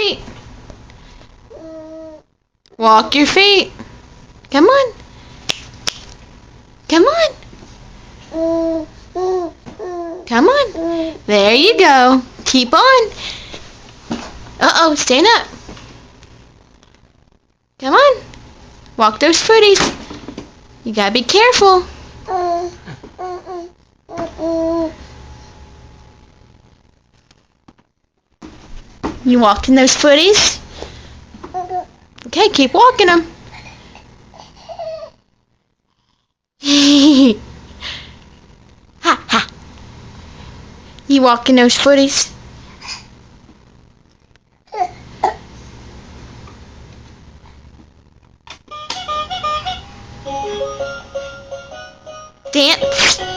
feet. Walk your feet. Come on. Come on. Come on. There you go. Keep on. Uh-oh, stand up. Come on. Walk those footies. You gotta be careful. You walking those footies? Okay, keep walking them. Ha ha. You walking those footies? Dance.